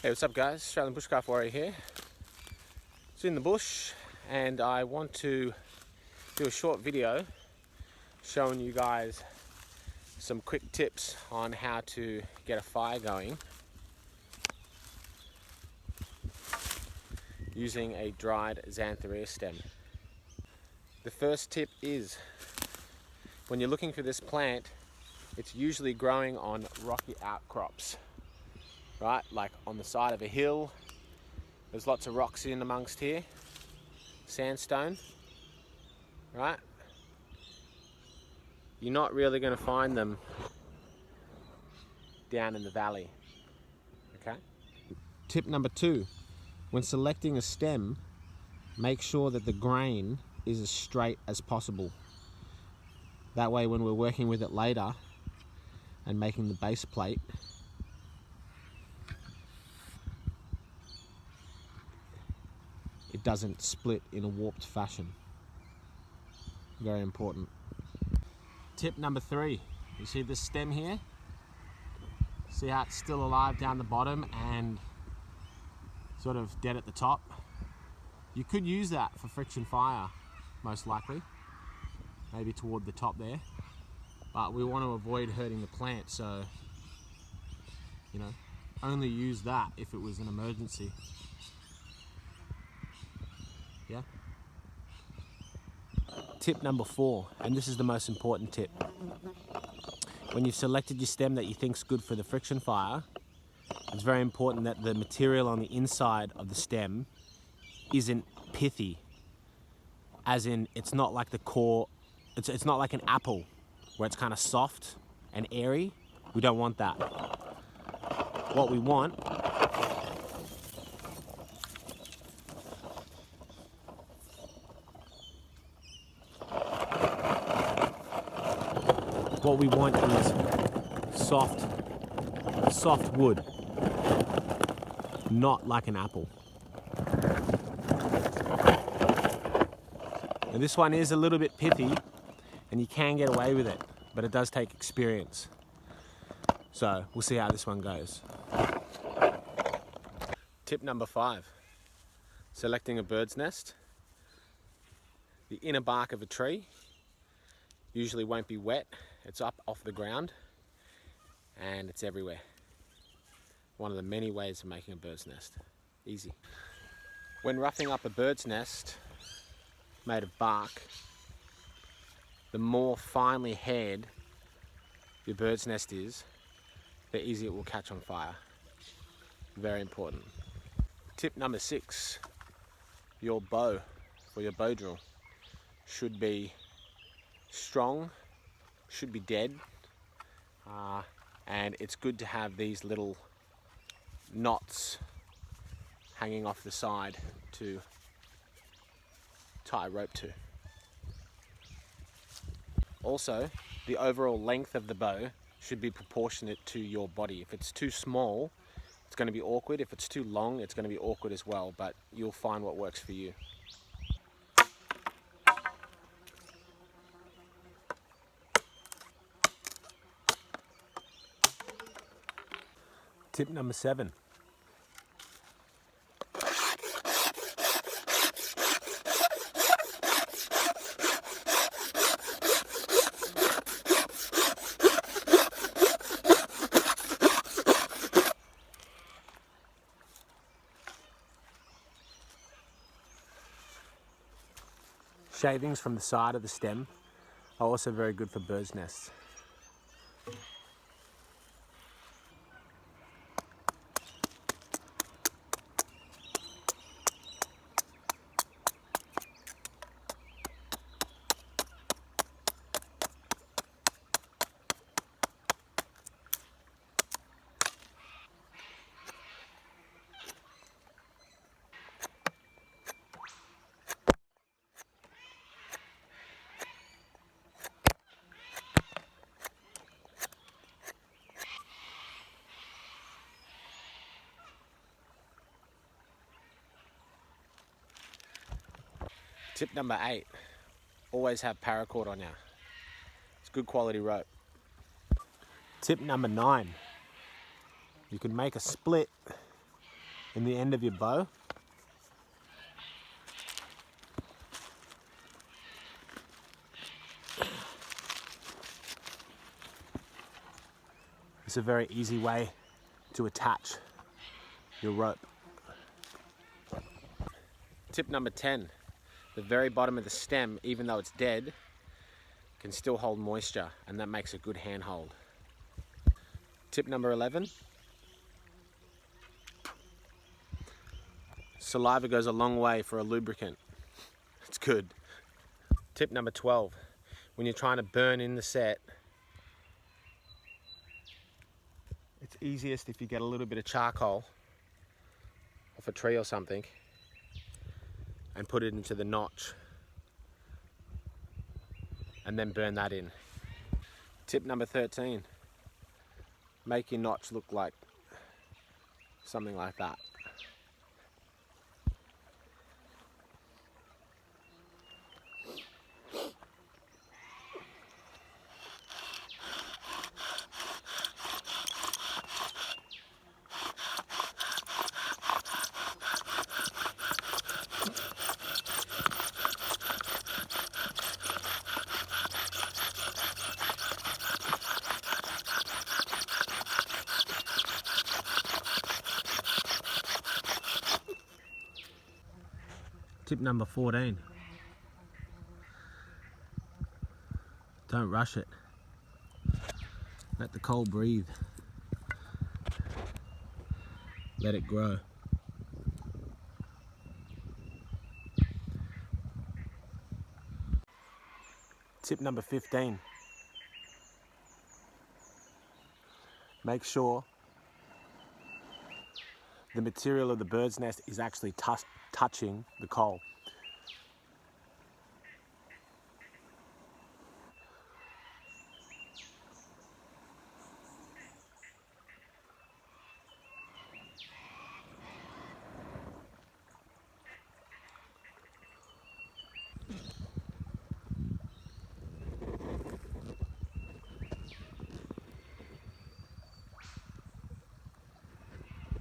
Hey, what's up guys? Australian Bushcraft Warrior here. It's in the bush and I want to do a short video showing you guys some quick tips on how to get a fire going using a dried Xanthorrhoea stem. The first tip is, when you're looking for this plant, it's usually growing on rocky outcrops. Right, like on the side of a hill. There's lots of rocks in amongst here, sandstone, right? You're not really going to find them down in the valley, okay? Tip number 2, when selecting a stem, make sure that the grain is as straight as possible. That way when we're working with it later and making the base plate, it doesn't split in a warped fashion. Very important. Tip number 3, you see this stem here? See how it's still alive down the bottom and sort of dead at the top? You could use that for friction fire, most likely. Maybe toward the top there. But we want to avoid hurting the plant, so, you know, only use that if it was an emergency. Yeah. Tip number 4, and this is the most important tip. When you've selected your stem that you think's good for the friction fire, it's very important that the material on the inside of the stem isn't pithy. As in, it's not like the core, it's not like an apple where it's kind of soft and airy. We don't want that. What we want is soft wood, not like an apple. Now this one is a little bit pithy and you can get away with it, but it does take experience. So we'll see how this one goes. Tip number 5, selecting a bird's nest. The inner bark of a tree usually won't be wet. It's up off the ground and it's everywhere. One of the many ways of making a bird's nest. Easy. When roughing up a bird's nest made of bark, the more finely haired your bird's nest is, the easier it will catch on fire. Very important. Tip number 6, your bow for your bow drill should be strong, should be dead, and it's good to have these little knots hanging off the side to tie a rope to. Also, the overall length of the bow should be proportionate to your body. If it's too small, it's going to be awkward. If it's too long, it's going to be awkward as well, but you'll find what works for you. Tip number 7. Shavings from the side of the stem are also very good for bird's nests. Tip number 8, always have paracord on you. It's good quality rope. Tip number 9, you can make a split in the end of your bow. It's a very easy way to attach your rope. Tip number 10, the very bottom of the stem, even though it's dead, can still hold moisture, and that makes a good handhold. Tip number 11, saliva goes a long way for a lubricant. It's good. Tip number 12, when you're trying to burn in the set, it's easiest if you get a little bit of charcoal off a tree or something and put it into the notch and then burn that in. Tip number 13, make your notch look like something like that. Tip number 14, don't rush it. Let the coal breathe. Let it grow. Tip number 15, make sure the material of the bird's nest is actually touching the coal.